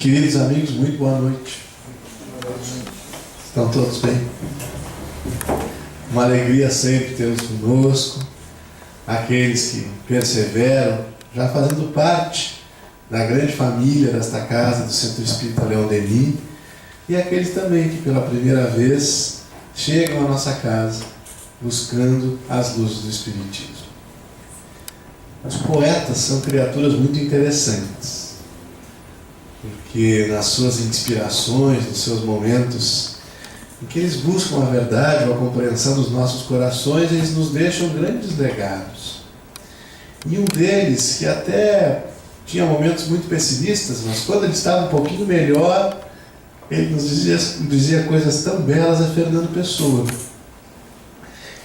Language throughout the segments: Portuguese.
Queridos amigos, muito boa noite. Estão todos bem? Uma alegria sempre tê-los conosco, aqueles que perseveram, já fazendo parte da grande família desta casa do Centro Espírita Leão Denis, e aqueles também que pela primeira vez chegam à nossa casa buscando as luzes do Espiritismo. Os poetas são criaturas muito interessantes, porque nas suas inspirações, nos seus momentos em que eles buscam a verdade ou a compreensão dos nossos corações, eles nos deixam grandes legados. E um deles, que até tinha momentos muito pessimistas, mas quando ele estava um pouquinho melhor, ele nos dizia coisas tão belas, a Fernando Pessoa.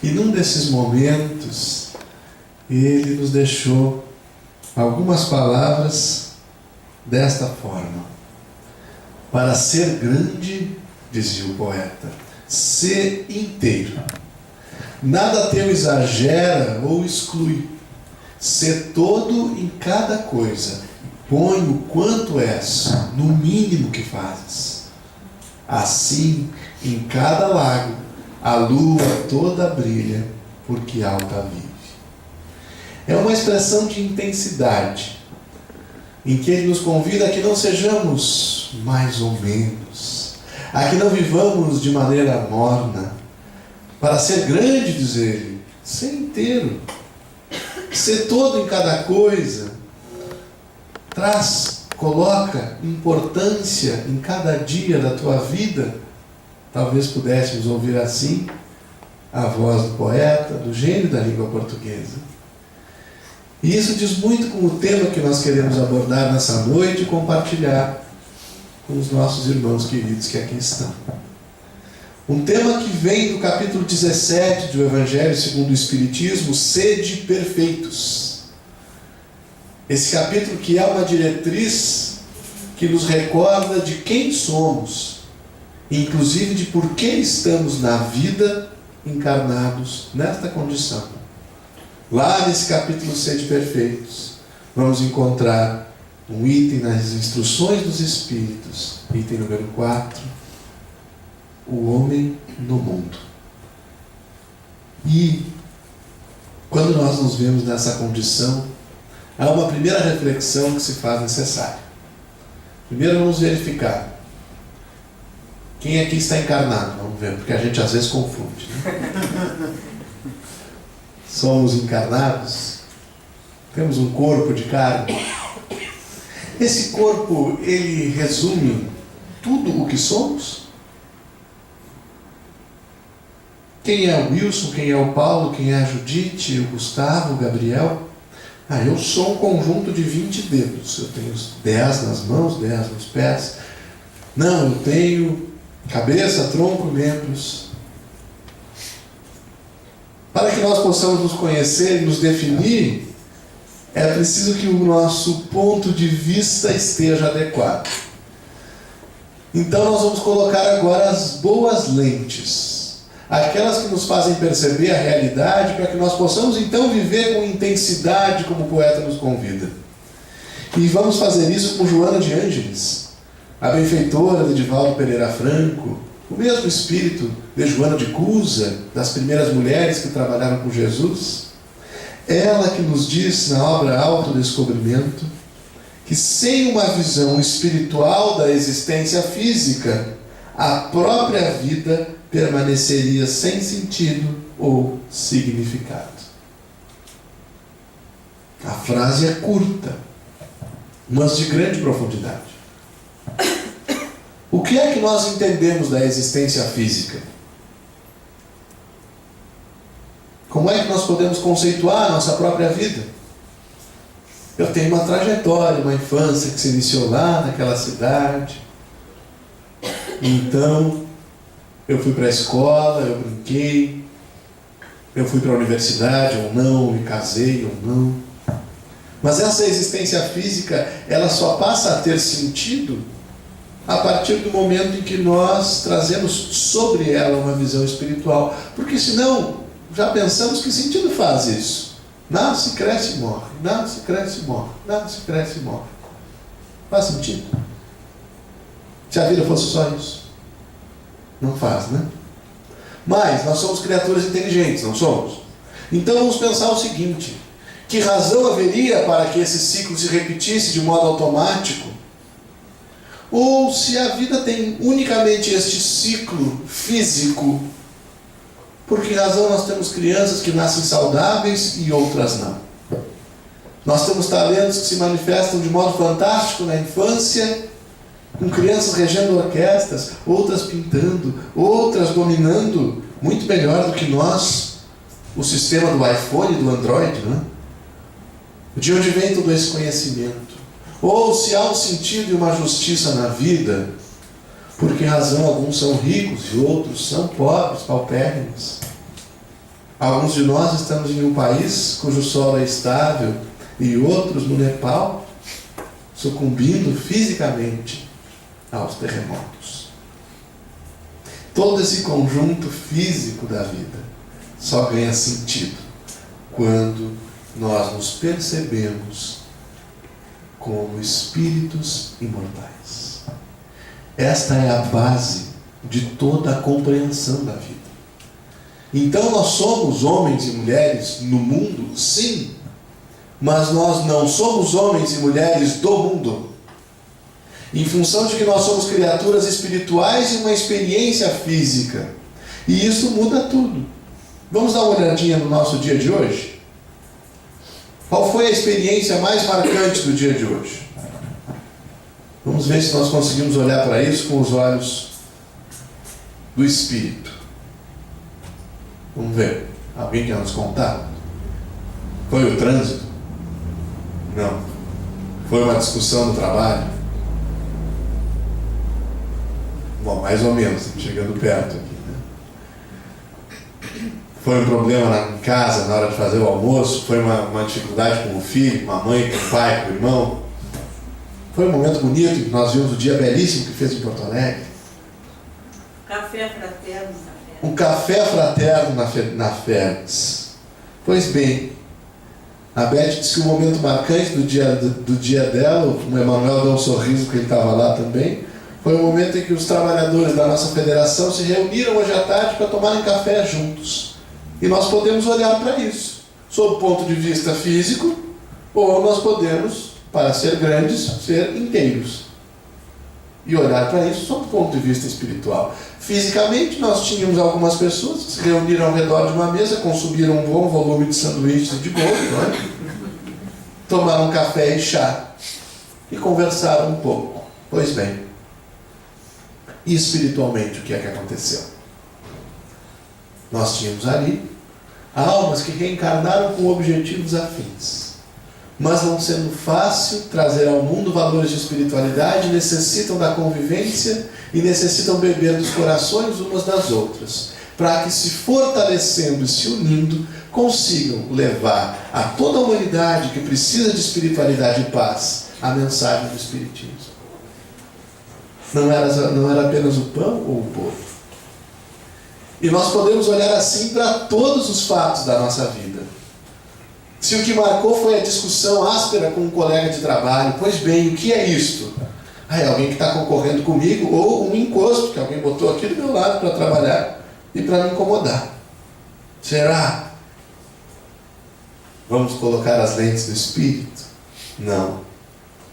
E num desses momentos, ele nos deixou algumas palavras desta forma: para ser grande, dizia o poeta, ser inteiro. Nada teu exagera ou exclui. Ser todo em cada coisa. Põe o quanto és, no mínimo que fazes. Assim, em cada lago, a lua toda brilha, porque alta vive. É uma expressão de intensidade, em que ele nos convida a que não sejamos mais ou menos, a que não vivamos de maneira morna. Para ser grande, diz ele, ser inteiro, ser todo em cada coisa, coloca importância em cada dia da tua vida. Talvez pudéssemos ouvir assim a voz do poeta, do gênio da língua portuguesa. E isso diz muito com o tema que nós queremos abordar nessa noite e compartilhar com os nossos irmãos queridos que aqui estão. Um tema que vem do capítulo 17 do Evangelho segundo o Espiritismo, sede perfeitos. Esse capítulo que é uma diretriz que nos recorda de quem somos, inclusive de por que estamos na vida encarnados nesta condição. Lá nesse capítulo Sede Perfeitos, vamos encontrar um item nas instruções dos Espíritos, item número 4, o homem no mundo. E quando nós nos vemos nessa condição, há uma primeira reflexão que se faz necessária. Primeiro vamos verificar quem aqui está encarnado. Vamos ver, porque a gente às vezes confunde, né? Somos encarnados? Temos um corpo de carne? Esse corpo, ele resume tudo o que somos? Quem é o Wilson, quem é o Paulo, quem é a Judite, o Gustavo, o Gabriel? Eu sou um conjunto de 20 dedos. Eu tenho 10 nas mãos, 10 nos pés. Não, eu tenho cabeça, tronco, membros. Para que nós possamos nos conhecer e nos definir, é preciso que o nosso ponto de vista esteja adequado. Então nós vamos colocar agora as boas lentes, aquelas que nos fazem perceber a realidade, para que nós possamos então viver com intensidade como o poeta nos convida. E vamos fazer isso com Joana de Ângeles, a benfeitora de Divaldo Pereira Franco, o mesmo espírito de Joana de Cusa, das primeiras mulheres que trabalharam com Jesus. Ela que nos diz na obra Autodescobrimento que sem uma visão espiritual da existência física, a própria vida permaneceria sem sentido ou significado. A frase é curta, mas de grande profundidade. O que é que nós entendemos da existência física? Como é que nós podemos conceituar a nossa própria vida? Eu tenho uma trajetória, uma infância que se iniciou lá naquela cidade. Então, eu fui para a escola, eu brinquei, eu fui para a universidade ou não, me casei ou não. Mas essa existência física, ela só passa a ter sentido a partir do momento em que nós trazemos sobre ela uma visão espiritual. Porque senão, já pensamos que sentido faz isso? Nasce, cresce e morre. Nasce, cresce e morre. Nasce, cresce e morre. Faz sentido? Se a vida fosse só isso. Não faz, né? Mas nós somos criaturas inteligentes, não somos? Então vamos pensar o seguinte: que razão haveria para que esse ciclo se repetisse de modo automático? Ou se a vida tem unicamente este ciclo físico, por que razão nós temos crianças que nascem saudáveis e outras não? Nós temos talentos que se manifestam de modo fantástico na infância, com crianças regendo orquestras, outras pintando, outras dominando muito melhor do que nós o sistema do iPhone e do Android, não é? De onde vem todo esse conhecimento? Ou se há um sentido e uma justiça na vida, por que razão alguns são ricos e outros são pobres, paupérrimos? Alguns de nós estamos em um país cujo solo é estável e outros no Nepal, sucumbindo fisicamente aos terremotos. Todo esse conjunto físico da vida só ganha sentido quando nós nos percebemos como espíritos imortais. Esta é a base de toda a compreensão da vida. Então nós somos homens e mulheres no mundo, sim, mas nós não somos homens e mulheres do mundo. Em função de que nós somos criaturas espirituais e uma experiência física. E isso muda tudo. Vamos dar uma olhadinha no nosso dia de hoje? Qual foi a experiência mais marcante do dia de hoje? Vamos ver se nós conseguimos olhar para isso com os olhos do Espírito. Vamos ver. Alguém quer nos contar? Foi o trânsito? Não. Foi uma discussão no trabalho? Bom, mais ou menos, chegando perto aqui, né? Foi um problema em casa, na hora de fazer o almoço? Foi uma dificuldade com o filho, com a mãe, com o pai, com o irmão? Foi um momento bonito, que nós vimos o dia belíssimo que fez em Porto Alegre. Café fraterno na Fênix. Um café fraterno na Fênix. Pois bem, a Beth disse que o momento marcante do dia dela, o Emanuel deu um sorriso porque ele estava lá também, foi o momento em que os trabalhadores da nossa federação se reuniram hoje à tarde para tomarem café juntos. E nós podemos olhar para isso, sob o ponto de vista físico, ou nós podemos, para ser grandes, ser inteiros. E olhar para isso sob o ponto de vista espiritual. Fisicamente, nós tínhamos algumas pessoas que se reuniram ao redor de uma mesa, consumiram um bom volume de sanduíches e de bolo, não é? Tomaram café e chá e conversaram um pouco. Pois bem, e espiritualmente o que é que aconteceu? Nós tínhamos ali almas que reencarnaram com objetivos afins. Mas não sendo fácil trazer ao mundo valores de espiritualidade, necessitam da convivência e necessitam beber dos corações umas das outras, para que, se fortalecendo e se unindo, consigam levar a toda a humanidade que precisa de espiritualidade e paz a mensagem do Espiritismo. Não era apenas o pão ou o povo. E nós podemos olhar assim para todos os fatos da nossa vida. Se o que marcou foi a discussão áspera com um colega de trabalho, pois bem, o que é isto? É alguém que está concorrendo comigo, ou um encosto que alguém botou aqui do meu lado para trabalhar e para me incomodar. Será? Vamos colocar as lentes do espírito? Não.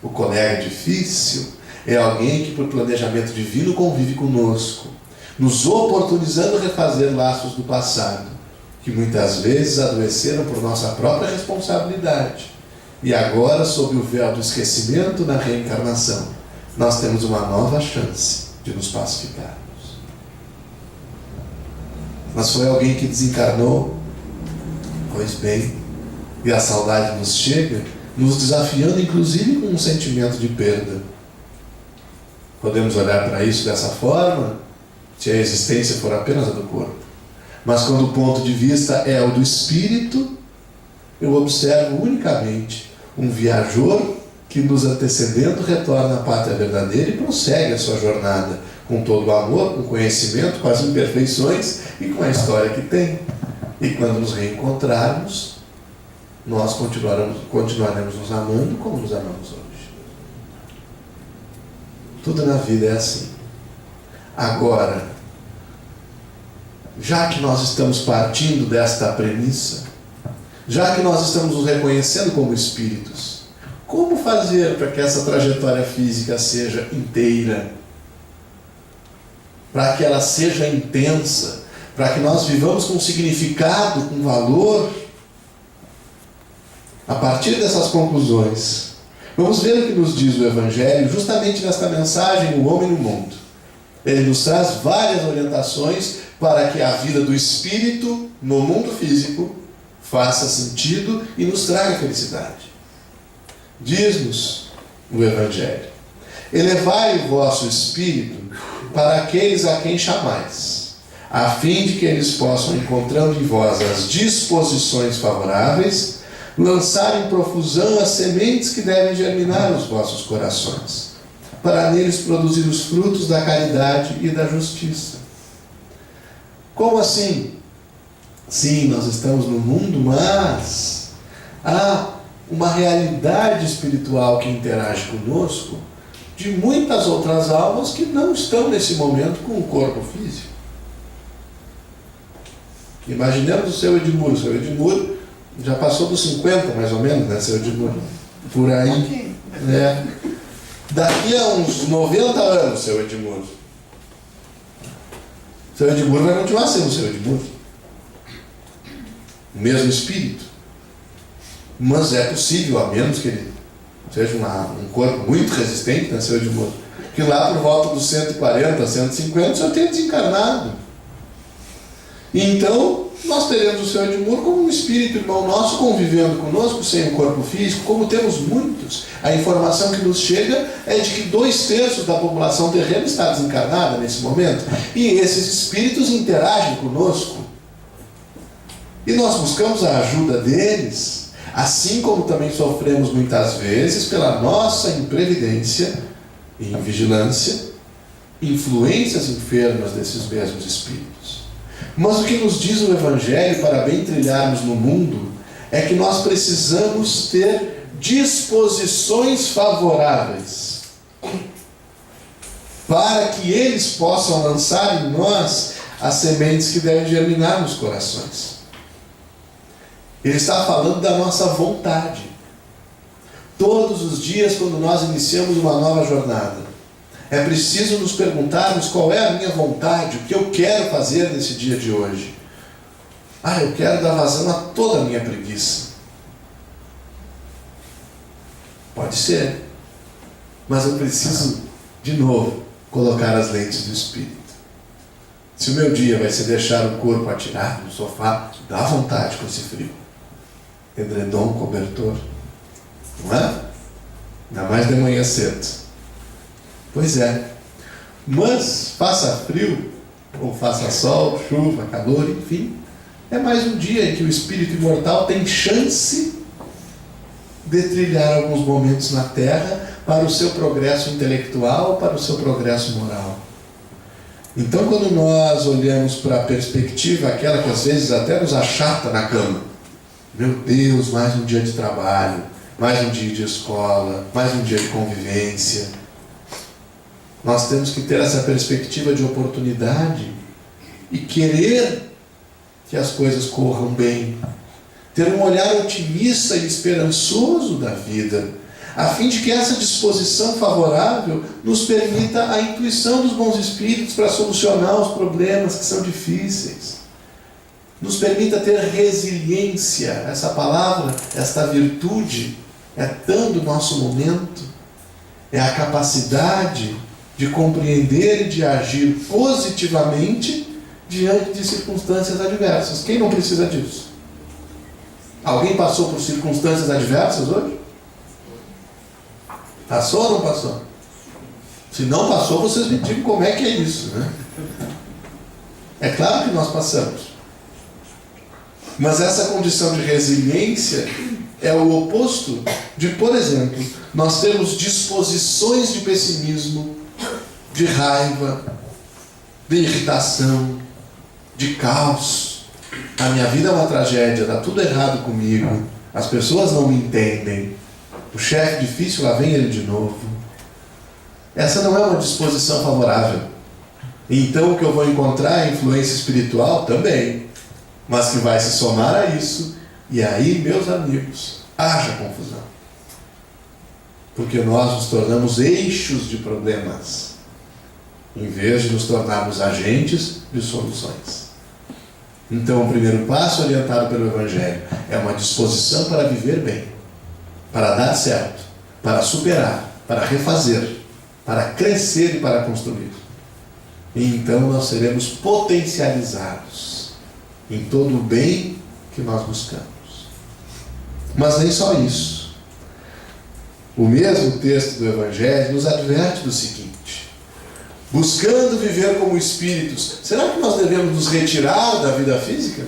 O colega difícil é alguém que, por planejamento divino, convive conosco, nos oportunizando refazer laços do passado, que muitas vezes adoeceram por nossa própria responsabilidade. E agora, sob o véu do esquecimento na reencarnação, nós temos uma nova chance de nos pacificarmos. Mas foi alguém que desencarnou? Pois bem, e a saudade nos chega, nos desafiando inclusive com um sentimento de perda. Podemos olhar para isso dessa forma, se a existência for apenas a do corpo. Mas quando o ponto de vista é o do espírito, eu observo unicamente um viajor que, nos antecedendo, retorna à pátria verdadeira e prossegue a sua jornada com todo o amor, com conhecimento, com as imperfeições e com a história que tem. E quando nos reencontrarmos, nós continuaremos nos amando como nos amamos hoje. Tudo na vida é assim. Agora, já que nós estamos partindo desta premissa, já que nós estamos nos reconhecendo como espíritos, como fazer para que essa trajetória física seja inteira? Para que ela seja intensa? Para que nós vivamos com significado, com valor? A partir dessas conclusões, vamos ver o que nos diz o Evangelho justamente nesta mensagem, O Homem no Mundo. Ele nos traz várias orientações para que a vida do espírito no mundo físico faça sentido e nos traga felicidade. Diz-nos o Evangelho: elevai o vosso espírito para aqueles a quem chamais, a fim de que eles possam, encontrando em vós as disposições favoráveis, lançar em profusão as sementes que devem germinar os vossos corações, para neles produzir os frutos da caridade e da justiça. Como assim? Sim, nós estamos no mundo, mas há uma realidade espiritual que interage conosco de muitas outras almas que não estão nesse momento com o corpo físico. Imaginemos o seu Edmuro. O seu Edmuro já passou dos 50, mais ou menos, né, seu Edmuro? Por aí. Daqui a uns 90 anos, seu Edmuro. Seu Edmuro vai continuar sendo o seu Edmuro. O mesmo espírito. Mas é possível, a menos que ele seja um corpo muito resistente, né, seu Edmuro, que lá por volta dos 140, 150, o senhor tenha desencarnado. E então, nós teremos o seu Edmuro como um espírito irmão nosso convivendo conosco sem o corpo físico, como temos muitos. A informação que nos chega é de que 2/3 da população terrena está desencarnada nesse momento. E esses espíritos interagem conosco. E nós buscamos a ajuda deles, assim como também sofremos muitas vezes pela nossa imprevidência e invigilância, influências enfermas desses mesmos espíritos. Mas o que nos diz o Evangelho para bem trilharmos no mundo é que nós precisamos ter disposições favoráveis para que eles possam lançar em nós as sementes que devem germinar nos corações. Ele está falando da nossa vontade. Todos os dias, quando nós iniciamos uma nova jornada, é preciso nos perguntarmos qual é a minha vontade, o que eu quero fazer nesse dia de hoje. Eu quero dar vazão a toda a minha preguiça. Pode ser, mas eu preciso, de novo, colocar as lentes do Espírito. Se o meu dia vai ser deixar o corpo atirado no sofá, dá vontade com esse frio. Edredom, cobertor, não é? Ainda mais de manhã cedo. Pois é. Mas faça frio, ou faça sol, chuva, calor, enfim, é mais um dia em que o espírito imortal tem chance de trilhar alguns momentos na Terra para o seu progresso intelectual, para o seu progresso moral. Então, quando nós olhamos para a perspectiva, aquela que às vezes até nos achata na cama, meu Deus, mais um dia de trabalho, mais um dia de escola, mais um dia de convivência. Nós temos que ter essa perspectiva de oportunidade e querer que as coisas corram bem. Ter um olhar otimista e esperançoso da vida, a fim de que essa disposição favorável nos permita a intuição dos bons espíritos para solucionar os problemas que são difíceis. Nos permita ter resiliência. Essa palavra, esta virtude, é tão do nosso momento. É a capacidade de compreender e de agir positivamente diante de circunstâncias adversas. Quem não precisa disso? Alguém passou por circunstâncias adversas hoje? Passou ou não passou? Se não passou, vocês me digam como é que é isso, né? É claro que nós passamos. Mas essa condição de resiliência é o oposto de, por exemplo, nós temos disposições de pessimismo, de raiva, de irritação, de caos. A minha vida é uma tragédia, está tudo errado comigo, as pessoas não me entendem, o chefe difícil, lá vem ele de novo. Essa não é uma disposição favorável. Então o que eu vou encontrar é influência espiritual também, mas que vai se somar a isso, e aí, meus amigos, haja confusão. Porque nós nos tornamos eixos de problemas, em vez de nos tornarmos agentes de soluções. Então o primeiro passo orientado pelo Evangelho é uma disposição para viver bem, para dar certo, para superar, para refazer, para crescer e para construir. E então nós seremos potencializados em todo o bem que nós buscamos. Mas nem só isso. O mesmo texto do Evangelho nos adverte do seguinte: buscando viver como espíritos, será que nós devemos nos retirar da vida física?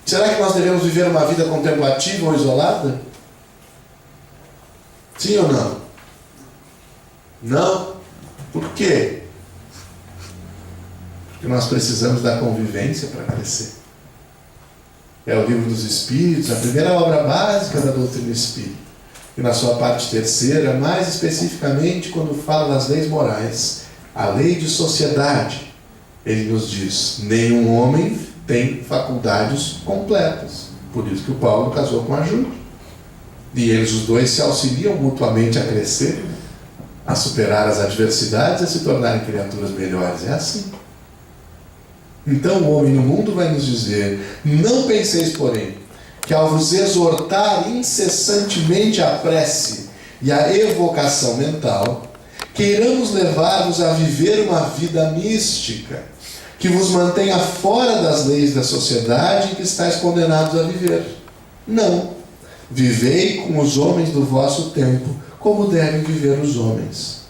Será que nós devemos viver uma vida contemplativa ou isolada? Sim ou não? Não? Por quê? Porque nós precisamos da convivência para crescer. É o Livro dos Espíritos, a primeira obra básica da doutrina espírita. E na sua parte terceira, mais especificamente quando fala das leis morais, a lei de sociedade, ele nos diz: nenhum homem tem faculdades completas. Por isso que o Paulo casou com a Júlia. E eles os dois se auxiliam mutuamente a crescer, a superar as adversidades e a se tornarem criaturas melhores. É assim. Então o homem no mundo vai nos dizer: não penseis, porém, que ao vos exortar incessantemente a prece e a evocação mental, queiramos levar-vos a viver uma vida mística, que vos mantenha fora das leis da sociedade em que estáis condenados a viver. Não. Vivei com os homens do vosso tempo, como devem viver os homens.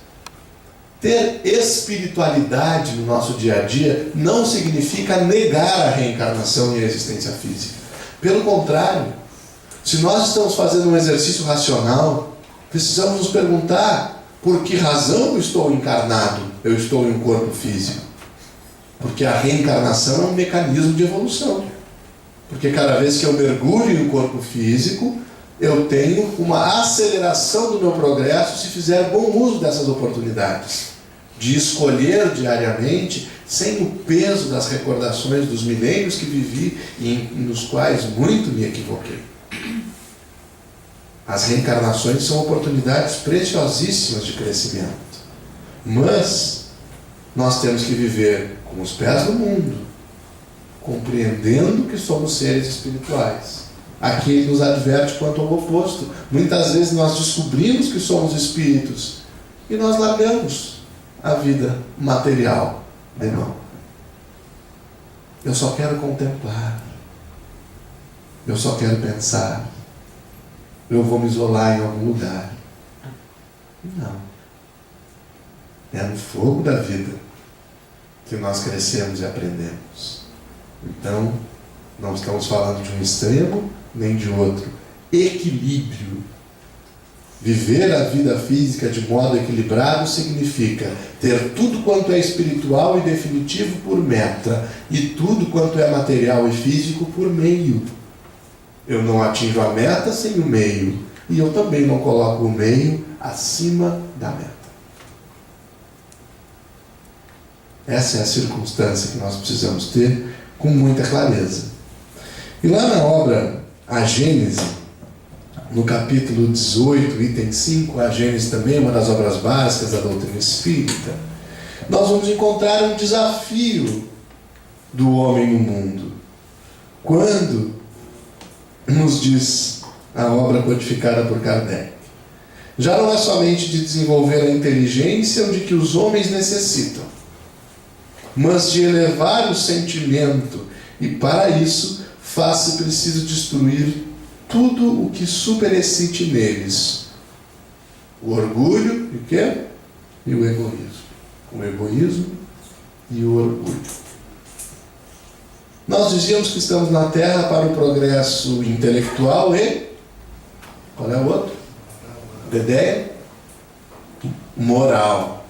Ter espiritualidade no nosso dia a dia não significa negar a reencarnação e a existência física. Pelo contrário, se nós estamos fazendo um exercício racional, precisamos nos perguntar: por que razão eu estou encarnado, eu estou em um corpo físico? Porque a reencarnação é um mecanismo de evolução. Porque cada vez que eu mergulho em um corpo físico, eu tenho uma aceleração do meu progresso se fizer bom uso dessas oportunidades. De escolher diariamente, sem o peso das recordações dos milênios que vivi e nos quais muito me equivoquei. As reencarnações são oportunidades preciosíssimas de crescimento. Mas nós temos que viver com os pés no mundo, compreendendo que somos seres espirituais. Aqui ele nos adverte quanto ao oposto. Muitas vezes nós descobrimos que somos espíritos e nós largamos a vida material de mão. Eu só quero contemplar. Eu só quero pensar. Eu vou me isolar em algum lugar. Não. É no fogo da vida que nós crescemos e aprendemos. Então, não estamos falando de um extremo nem de outro. Equilíbrio. Viver a vida física de modo equilibrado significa ter tudo quanto é espiritual e definitivo por meta e tudo quanto é material e físico por meio. Eu não atinjo a meta sem o meio, e eu também não coloco o meio acima da meta. Essa é a circunstância que nós precisamos ter com muita clareza. E lá na obra A Gênese, no capítulo 18, item 5, a Gênese também é uma das obras básicas da doutrina espírita, nós vamos encontrar um desafio do homem no mundo. Quando nos diz a obra codificada por Kardec: já não é somente de desenvolver a inteligência de que os homens necessitam, mas de elevar o sentimento, e para isso faz-se preciso destruir tudo o que superexcite neles: o orgulho e o quê? E o egoísmo. O egoísmo e o orgulho. Nós dizíamos que estamos na Terra para o progresso intelectual e... qual é o outro? Ideia? Moral.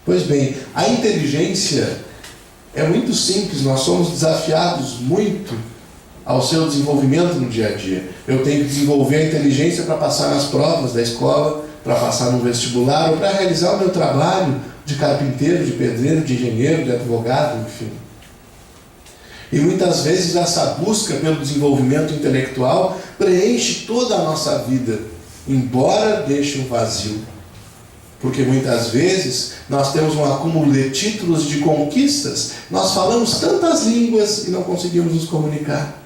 Pois bem, a inteligência é muito simples. Nós somos desafiados muito ao seu desenvolvimento no dia a dia. Eu tenho que desenvolver a inteligência para passar nas provas da escola, para passar no vestibular ou para realizar o meu trabalho, de carpinteiro, de pedreiro, de engenheiro, de advogado, enfim. E muitas vezes essa busca pelo desenvolvimento intelectual preenche toda a nossa vida, embora deixe um vazio. Porque muitas vezes nós temos um acúmulo de títulos de conquistas, nós falamos tantas línguas e não conseguimos nos comunicar.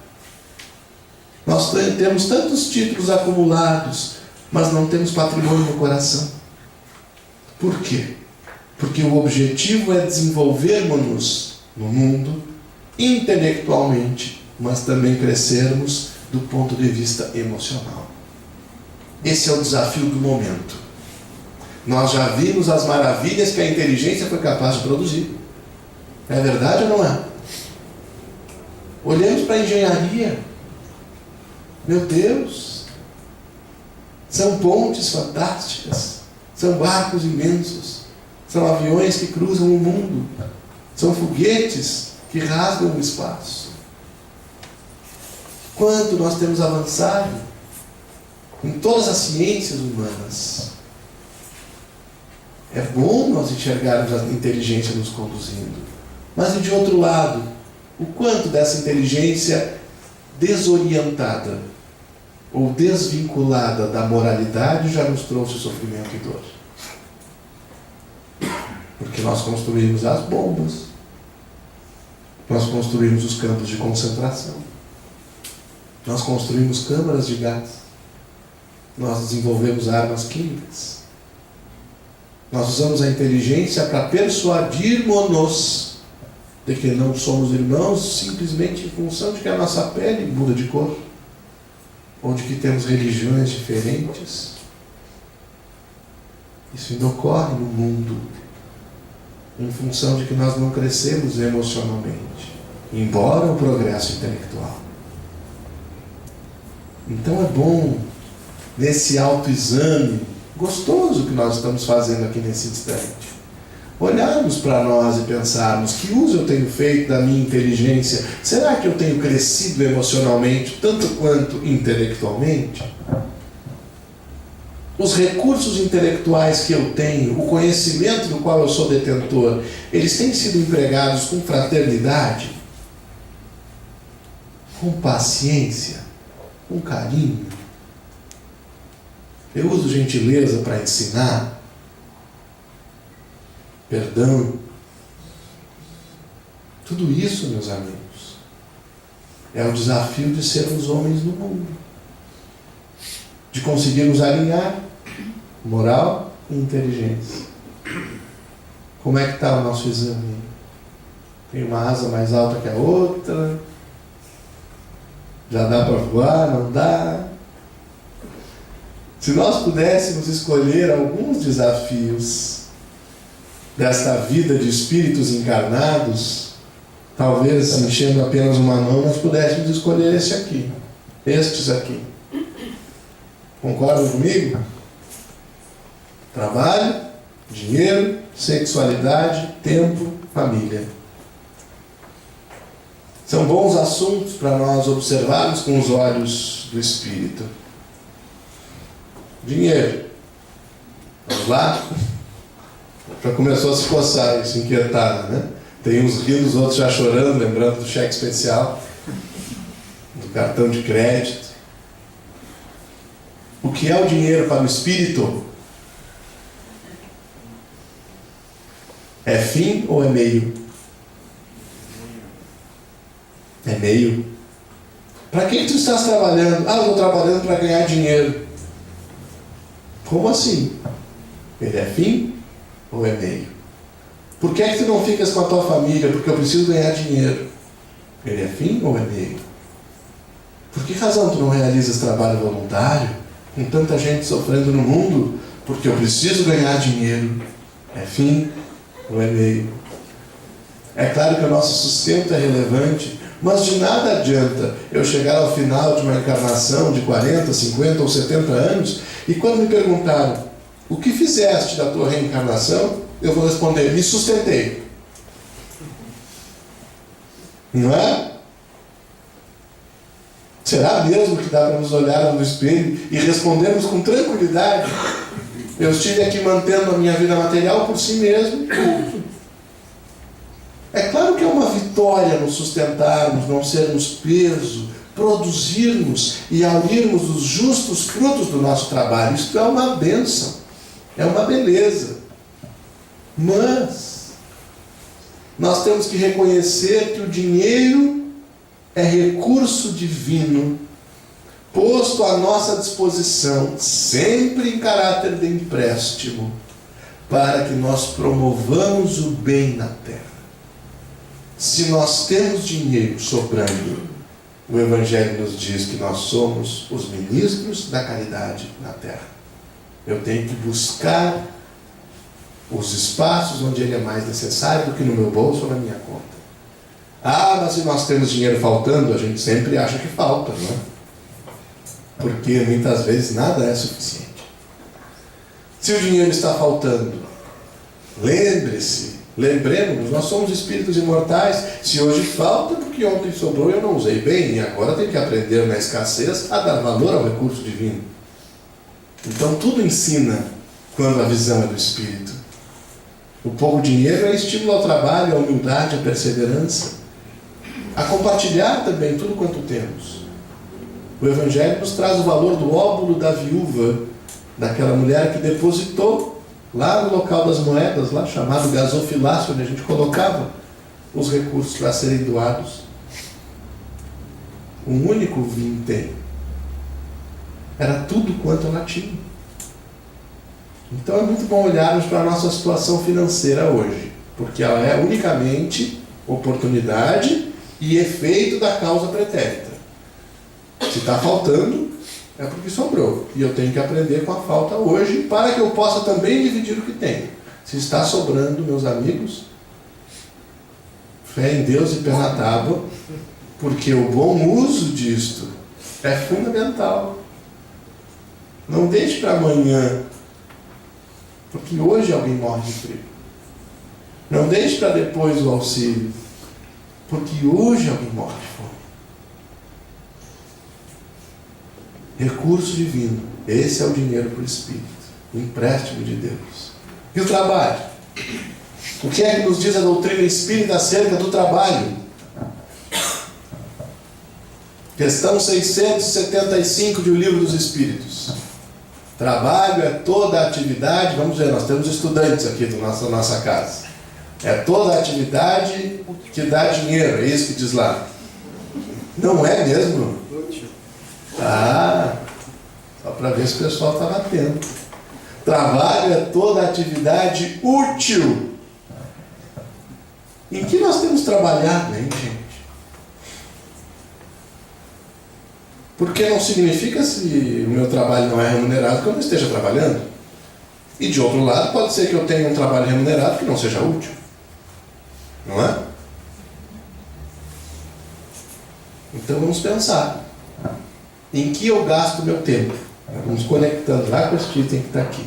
Nós temos tantos títulos acumulados, mas não temos patrimônio no coração. Por quê? Porque o objetivo é desenvolvermos-nos no mundo intelectualmente, mas também crescermos do ponto de vista emocional. Esse é o desafio do momento. Nós já vimos as maravilhas que a inteligência foi capaz de produzir. É verdade ou não é? Olhemos para a engenharia. Meu Deus! São pontes fantásticas, são barcos imensos, são aviões que cruzam o mundo, são foguetes que rasgam o espaço. Quanto nós temos avançado em todas as ciências humanas. É bom nós enxergarmos a inteligência nos conduzindo. Mas e de outro lado, o quanto dessa inteligência desorientada ou desvinculada da moralidade já nos trouxe sofrimento e dor? Porque nós construímos as bombas, nós construímos os campos de concentração, nós construímos câmaras de gás, nós desenvolvemos armas químicas. Nós usamos a inteligência para persuadirmos-nos de que não somos irmãos simplesmente em função de que a nossa pele muda de cor, ou de que temos religiões diferentes. Isso ainda ocorre no mundo, em função de que nós não crescemos emocionalmente, embora o progresso intelectual. Então é bom, nesse autoexame gostoso que nós estamos fazendo aqui nesse instante, olharmos para nós e pensarmos: que uso eu tenho feito da minha inteligência? Será que eu tenho crescido emocionalmente tanto quanto intelectualmente? Os recursos intelectuais que eu tenho, o conhecimento do qual eu sou detentor, eles têm sido empregados com fraternidade, com paciência, com carinho? Eu uso gentileza para ensinar, perdão. Tudo isso, meus amigos, é o desafio de sermos homens no mundo, de conseguirmos alinhar moral e inteligência. Como é que está o nosso exame? Tem uma asa mais alta que a outra? Já dá para voar? Não dá? Se nós pudéssemos escolher alguns desafios desta vida de espíritos encarnados, talvez, enchendo apenas uma mão, nós pudéssemos escolher estes aqui. Concordam comigo? Trabalho, dinheiro, sexualidade, tempo, família. São bons assuntos para nós observarmos com os olhos do Espírito. Dinheiro. Vamos lá? Já começou a se coçar e se inquietar, né? Tem uns rindo, os outros já chorando, lembrando do cheque especial, do cartão de crédito. O que é o dinheiro para o Espírito? É fim ou é meio? É meio. Para quem tu estás trabalhando? Eu estou trabalhando para ganhar dinheiro. Como assim? Ele é fim ou é meio? Por que é que tu não ficas com a tua família? Porque eu preciso ganhar dinheiro. Ele é fim ou é meio? Por que razão tu não realizas trabalho voluntário, com tanta gente sofrendo no mundo? Porque eu preciso ganhar dinheiro. É fim ou é meio? É claro que o nosso sustento é relevante, mas de nada adianta eu chegar ao final de uma encarnação de 40, 50 ou 70 anos e quando me perguntaram: o que fizeste da tua reencarnação? Eu vou responder: me sustentei. Não é? Será mesmo que dá para nos olhar no espelho e respondermos com tranquilidade: Eu estive aqui mantendo a minha vida material por si mesmo. É claro que é uma vitória nos sustentarmos, não sermos peso, produzirmos e aurirmos os justos frutos do nosso trabalho. Isto é uma bênção, é uma beleza. Mas nós temos que reconhecer que o dinheiro é recurso divino, posto à nossa disposição, sempre em caráter de empréstimo, para que nós promovamos o bem na terra. Se nós temos dinheiro sobrando, o Evangelho nos diz que nós somos os ministros da caridade na terra. Eu tenho que buscar os espaços onde ele é mais necessário do que no meu bolso ou na minha conta. Ah, mas se nós temos dinheiro faltando, a gente sempre acha que falta, não é? Porque muitas vezes nada é suficiente. Se o dinheiro está faltando, lembremos-nos, nós somos espíritos imortais. Se hoje falta, porque ontem sobrou e eu não usei bem, e agora tem que aprender na escassez a dar valor ao recurso divino. Então tudo ensina quando a visão é do Espírito. O pouco dinheiro é estímulo ao trabalho, à humildade, à perseverança, a compartilhar também tudo quanto temos. O Evangelho nos traz o valor do óbolo da viúva, daquela mulher que depositou lá no local das moedas, lá chamado gasofilácio, onde a gente colocava os recursos para serem doados. Um único vintém. Era tudo quanto ela tinha. Então é muito bom olharmos para a nossa situação financeira hoje, porque ela é unicamente oportunidade e efeito da causa pretérita. Se está faltando, é porque sobrou. E eu tenho que aprender com a falta hoje, para que eu possa também dividir o que tenho. Se está sobrando, meus amigos, fé em Deus e pé na tábua, porque o bom uso disto é fundamental. Não deixe para amanhã, porque hoje alguém morre de frio. Não deixe para depois o auxílio, porque hoje alguém morre de fome. Recurso divino, esse é o dinheiro para o Espírito, o empréstimo de Deus. E o trabalho? O que é que nos diz a doutrina espírita acerca do trabalho? Questão 675 de O Livro dos Espíritos. Trabalho é toda atividade, vamos ver, nós temos estudantes aqui da nossa casa. É toda atividade que dá dinheiro, é isso que diz lá. Não é mesmo? Ah, só para ver se o pessoal estava atento. Trabalho é toda atividade útil. Em que nós temos trabalhado, hein, gente? Porque não significa, se o meu trabalho não é remunerado, que eu não esteja trabalhando. E de outro lado, pode ser que eu tenha um trabalho remunerado que não seja útil. Não é? Então vamos pensar. Em que eu gasto o meu tempo? Vamos conectando lá com este item que está aqui.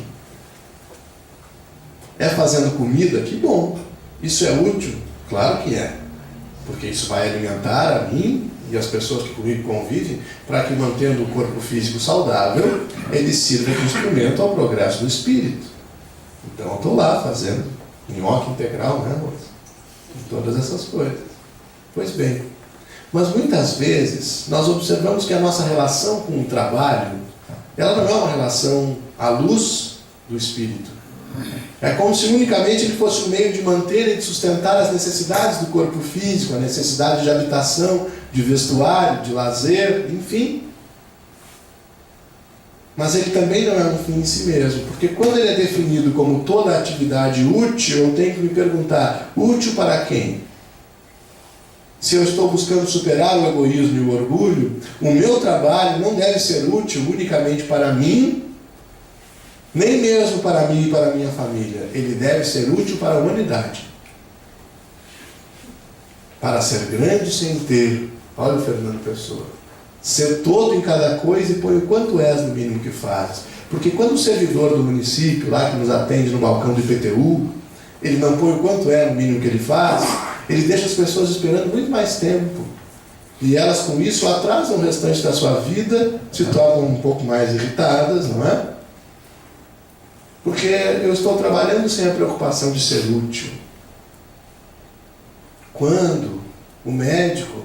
É fazendo comida? Que bom. Isso é útil? Claro que é. Porque isso vai alimentar a mim e as pessoas que comigo convivem, para que, mantendo o corpo físico saudável, ele sirva de instrumento ao progresso do espírito. Então eu estou lá fazendo nhoque integral, né, moça? E todas essas coisas. Pois bem, mas muitas vezes nós observamos que a nossa relação com o trabalho, ela não é uma relação à luz do espírito. É como se unicamente ele fosse um meio de manter e de sustentar as necessidades do corpo físico, a necessidade de habitação, de vestuário, de lazer, enfim. Mas ele também não é um fim em si mesmo, porque quando ele é definido como toda atividade útil, eu tenho que me perguntar, útil para quem? Se eu estou buscando superar o egoísmo e o orgulho, o meu trabalho não deve ser útil unicamente para mim, nem mesmo para mim e para a minha família. Ele deve ser útil para a humanidade. Para ser grande sem ter, olha o Fernando Pessoa, ser todo em cada coisa e põe o quanto és no mínimo que fazes. Porque quando o servidor do município, lá que nos atende no balcão do IPTU, ele não põe o quanto é no mínimo que ele faz, ele deixa as pessoas esperando muito mais tempo. E elas com isso atrasam o restante da sua vida, se tornam um pouco mais irritadas, não é? Porque eu estou trabalhando sem a preocupação de ser útil. Quando o médico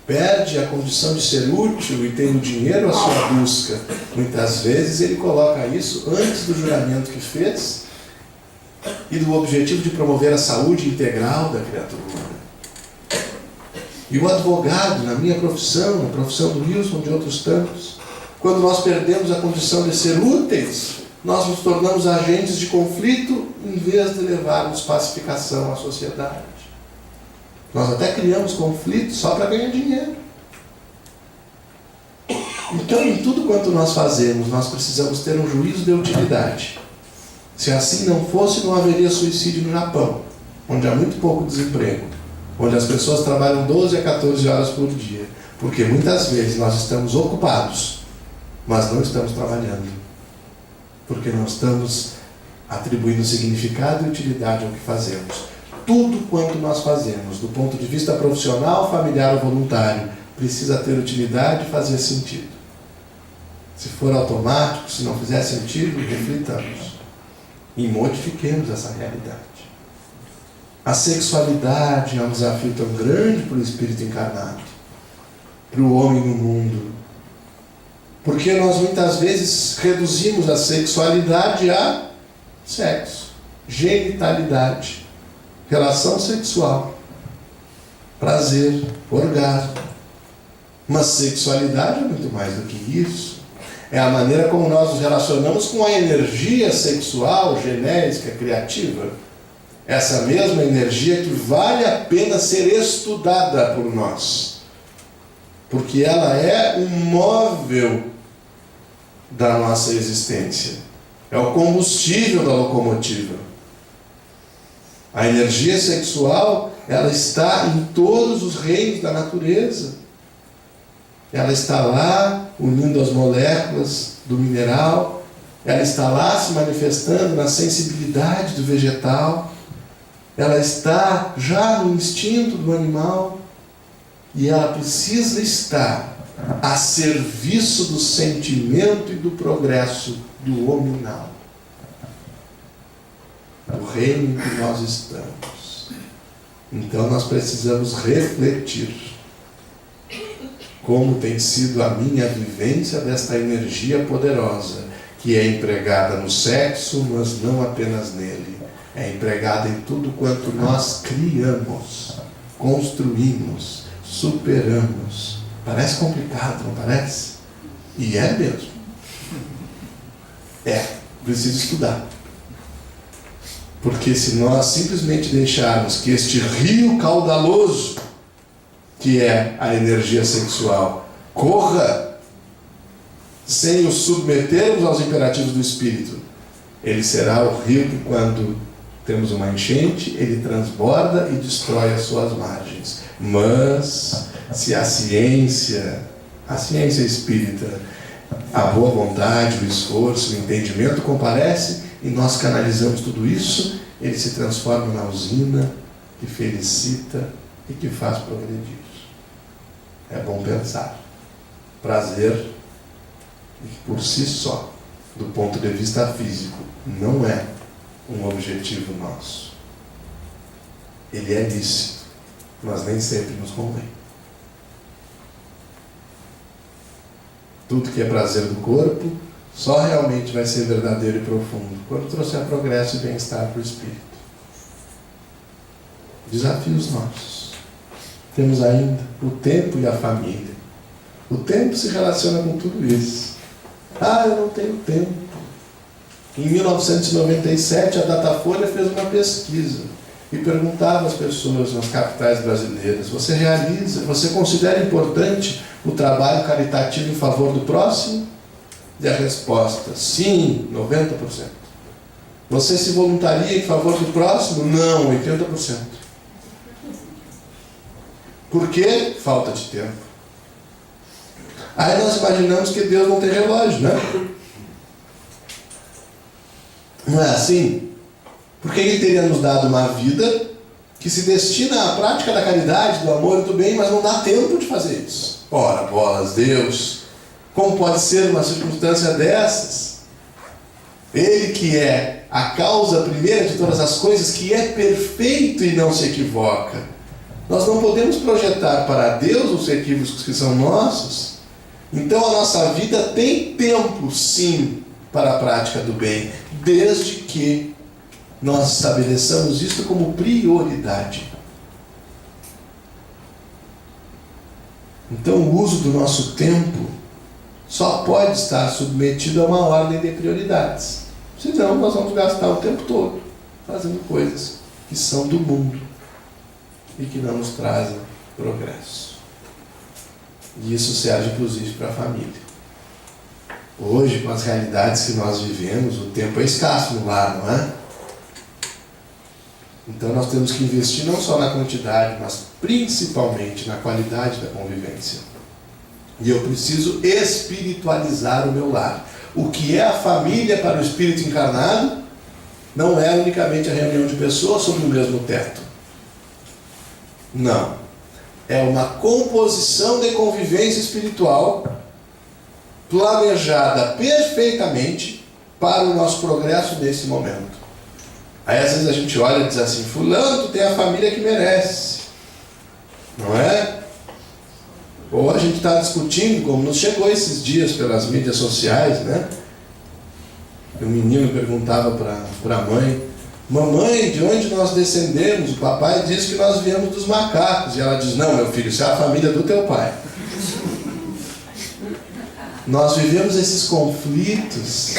perde a condição de ser útil e tem o dinheiro à sua busca, muitas vezes ele coloca isso antes do juramento que fez e do objetivo de promover a saúde integral da criatura humana. E o advogado, na minha profissão, na profissão do Wilson, de outros tantos, quando nós perdemos a condição de ser úteis, nós nos tornamos agentes de conflito em vez de levarmos pacificação à sociedade. Nós até criamos conflitos só para ganhar dinheiro. Então, em tudo quanto nós fazemos, nós precisamos ter um juízo de utilidade. Se assim não fosse, não haveria suicídio no Japão, onde há muito pouco desemprego, onde as pessoas trabalham 12 a 14 horas por dia, porque muitas vezes nós estamos ocupados, mas não estamos trabalhando, porque não estamos atribuindo significado e utilidade ao que fazemos. Tudo quanto nós fazemos, do ponto de vista profissional, familiar ou voluntário, precisa ter utilidade e fazer sentido. Se for automático, se não fizer sentido, reflitamos e modifiquemos essa realidade. A sexualidade é um desafio tão grande para o espírito encarnado, para o homem no mundo, porque nós muitas vezes reduzimos a sexualidade a sexo, genitalidade, relação sexual, prazer, orgasmo. Mas sexualidade é muito mais do que isso. É a maneira como nós nos relacionamos com a energia sexual, genésica, criativa. Essa mesma energia que vale a pena ser estudada por nós. Porque ela é um móvel da nossa existência. É o combustível da locomotiva. A energia sexual, ela está em todos os reinos da natureza. Ela está lá, unindo as moléculas do mineral. Ela está lá se manifestando na sensibilidade do vegetal. Ela está já no instinto do animal. E ela precisa estar a serviço do sentimento e do progresso do hominal, do reino em que nós estamos. Então nós precisamos refletir como tem sido a minha vivência desta energia poderosa, que é empregada no sexo, mas não apenas nele. É empregada em tudo quanto nós criamos, construímos, superamos. Parece complicado, não parece? E é mesmo. Preciso estudar. Porque se nós simplesmente deixarmos que este rio caudaloso, que é a energia sexual, corra sem o submetermos aos imperativos do espírito, ele será o rio que, quando temos uma enchente, ele transborda e destrói as suas margens. Mas se a ciência espírita, a boa vontade, o esforço, o entendimento comparece e nós canalizamos tudo isso, ele se transforma na usina que felicita e que faz progredir. É bom pensar. Prazer, por si só, do ponto de vista físico, não é um objetivo nosso. Ele é lícito, mas nem sempre nos convém. Tudo que é prazer do corpo só realmente vai ser verdadeiro e profundo quando trouxer progresso e bem-estar para o espírito. Desafios nossos. Temos ainda o tempo e a família. O tempo se relaciona com tudo isso. Eu não tenho tempo. Em 1997, a Datafolha fez uma pesquisa e perguntava às pessoas nas capitais brasileiras: você considera importante o trabalho caritativo em favor do próximo? E a resposta: sim, 90%. Você se voluntaria em favor do próximo? Não, 80%. Por quê? Falta de tempo. Aí nós imaginamos que Deus não tem relógio, né? Não é assim? Porque Ele teria nos dado uma vida que se destina à prática da caridade, do amor e do bem, mas não dá tempo de fazer isso. Ora, bolas, Deus, como pode ser uma circunstância dessas? Ele que é a causa primeira de todas as coisas, que é perfeito e não se equivoca. Nós não podemos projetar para Deus os equívocos que são nossos. Então a nossa vida tem tempo, sim, para a prática do bem, desde que nós estabeleçamos isto como prioridade. Então o uso do nosso tempo só pode estar submetido a uma ordem de prioridades. Senão nós vamos gastar o tempo todo fazendo coisas que são do mundo e que não nos trazem progresso. E isso serve inclusive para a família. Hoje, com as realidades que nós vivemos, o tempo é escasso no lar, não é? Então nós temos que investir não só na quantidade, mas principalmente na qualidade da convivência. E eu preciso espiritualizar o meu lar. O que é a família para o espírito encarnado não é unicamente a reunião de pessoas sob o mesmo teto. Não. É uma composição de convivência espiritual planejada perfeitamente para o nosso progresso nesse momento. Aí às vezes a gente olha e diz assim: fulano, tu tem a família que merece, não é? Ou a gente está discutindo, como nos chegou esses dias pelas mídias sociais, né? O menino perguntava para a mãe: mamãe, de onde nós descendemos? O papai disse que nós viemos dos macacos. E ela diz: não, meu filho, isso é a família do teu pai. Nós vivemos esses conflitos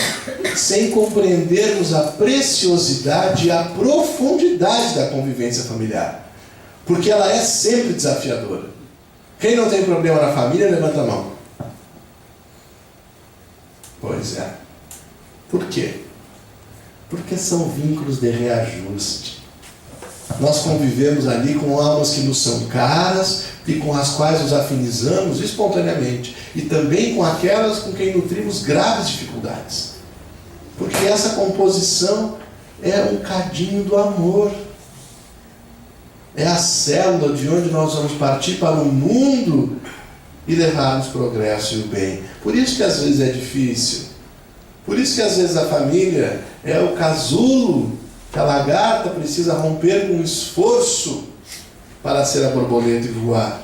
sem compreendermos a preciosidade e a profundidade da convivência familiar. Porque ela é sempre desafiadora. Quem não tem problema na família, levanta a mão. Pois é. Por quê? Porque são vínculos de reajuste. Nós convivemos ali com almas que nos são caras e com as quais nos afinizamos espontaneamente. E também com aquelas com quem nutrimos graves dificuldades. Porque essa composição é um cadinho do amor. É a célula de onde nós vamos partir para o mundo e levarmos progresso e o bem. Por isso que às vezes é difícil. Por isso que às vezes a família é o casulo que a lagarta precisa romper com esforço para ser a borboleta e voar.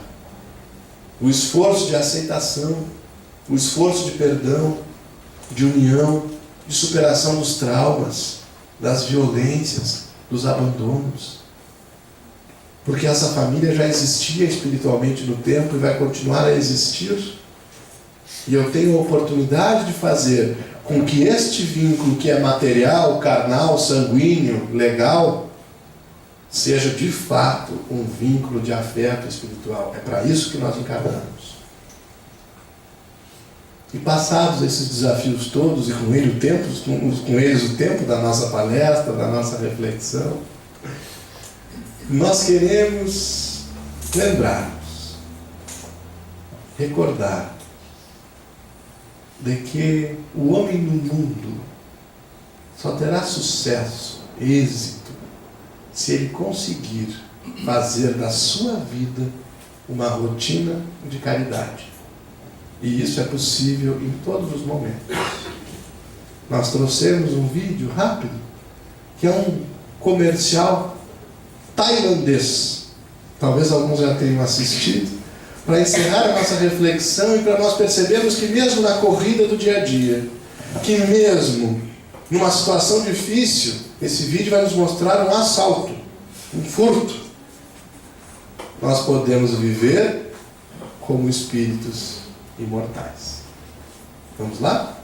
O esforço de aceitação, o esforço de perdão, de união, de superação dos traumas, das violências, dos abandonos. Porque essa família já existia espiritualmente no tempo e vai continuar a existir. E eu tenho a oportunidade de fazer com que este vínculo que é material, carnal, sanguíneo, legal, seja de fato um vínculo de afeto espiritual. É para isso que nós encarnamos. E passados esses desafios todos, e com eles o tempo da nossa palestra, da nossa reflexão, nós queremos lembrar-nos, recordar de que o homem no mundo só terá sucesso, êxito, se ele conseguir fazer da sua vida uma rotina de caridade. E isso é possível em todos os momentos. Nós trouxemos um vídeo rápido, que é um comercial tailandês. Talvez alguns já tenham assistido, para encerrar a nossa reflexão e para nós percebermos que mesmo na corrida do dia a dia, que mesmo numa situação difícil, esse vídeo vai nos mostrar um assalto, um furto. Nós podemos viver como espíritos imortais. Vamos lá?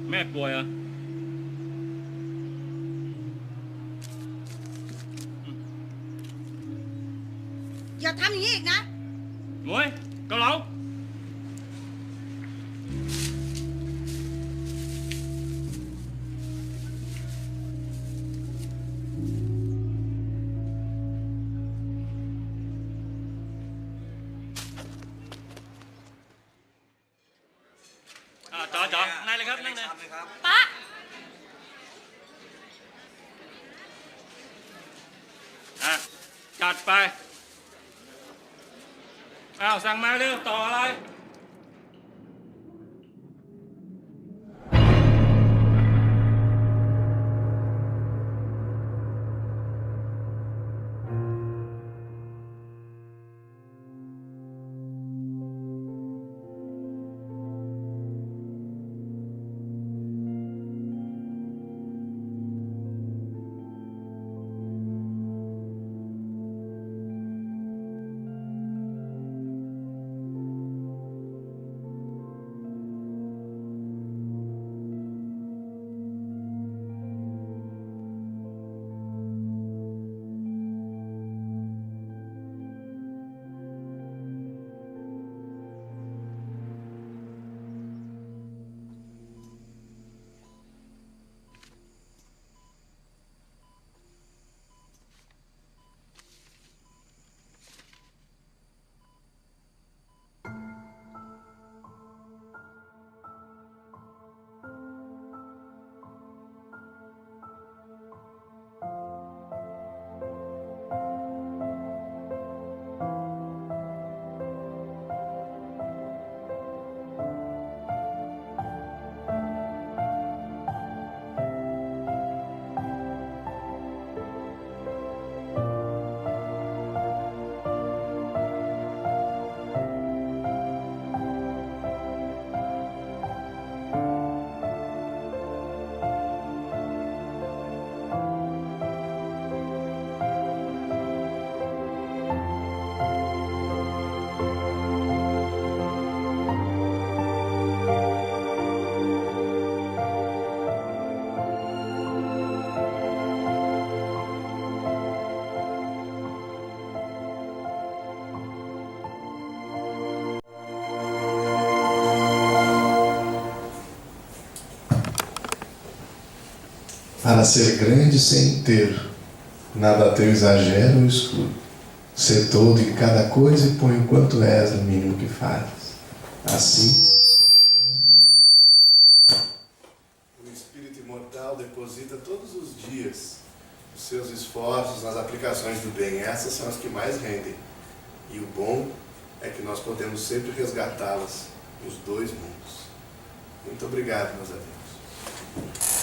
แม่ป่วยเหรออย่าทำอย่างนี้อีกนะ หมวยเกาเหลา ไปอ้าวสั่งมาเร็วต่ออะไรPara ser grande sem inteiro, nada teu exagero ou exclui. Sê todo em cada coisa e põe o quanto és no mínimo que fazes. Assim, o Espírito imortal deposita todos os dias os seus esforços nas aplicações do bem. Essas são as que mais rendem. E o bom é que nós podemos sempre resgatá-las nos dois mundos. Muito obrigado, meus amigos.